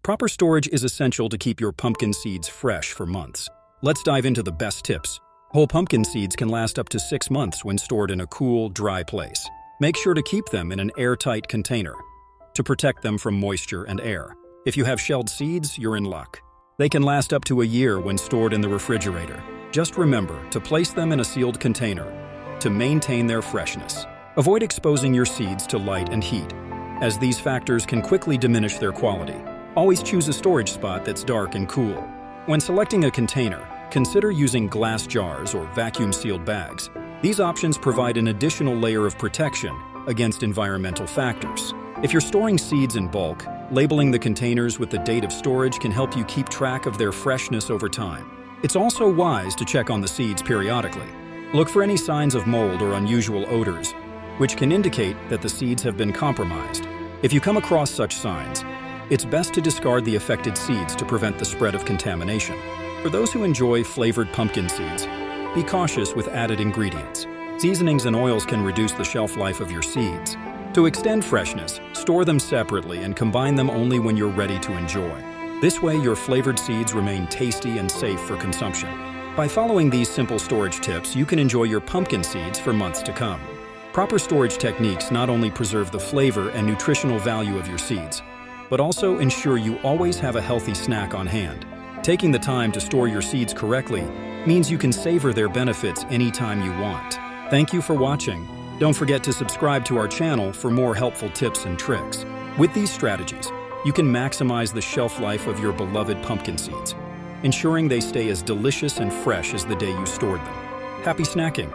Proper storage is essential to keep your pumpkin seeds fresh for months. Let's dive into the best tips. Whole pumpkin seeds can last up to 6 months when stored in a cool, dry place. Make sure to keep them in an airtight container to protect them from moisture and air. If you have shelled seeds, you're in luck. They can last up to a year when stored in the refrigerator. Just remember to place them in a sealed container to maintain their freshness. Avoid exposing your seeds to light and heat, as these factors can quickly diminish their quality. Always choose a storage spot that's dark and cool. When selecting a container, consider using glass jars or vacuum-sealed bags. These options provide an additional layer of protection against environmental factors. If you're storing seeds in bulk, labeling the containers with the date of storage can help you keep track of their freshness over time. It's also wise to check on the seeds periodically. Look for any signs of mold or unusual odors, which can indicate that the seeds have been compromised. If you come across such signs, it's best to discard the affected seeds to prevent the spread of contamination. For those who enjoy flavored pumpkin seeds, be cautious with added ingredients. Seasonings and oils can reduce the shelf life of your seeds. To extend freshness, store them separately and combine them only when you're ready to enjoy. This way, your flavored seeds remain tasty and safe for consumption. By following these simple storage tips, you can enjoy your pumpkin seeds for months to come. Proper storage techniques not only preserve the flavor and nutritional value of your seeds, but also ensure you always have a healthy snack on hand. Taking the time to store your seeds correctly means you can savor their benefits anytime you want. Thank you for watching. Don't forget to subscribe to our channel for more helpful tips and tricks. With these strategies, you can maximize the shelf life of your beloved pumpkin seeds, ensuring they stay as delicious and fresh as the day you stored them. Happy snacking!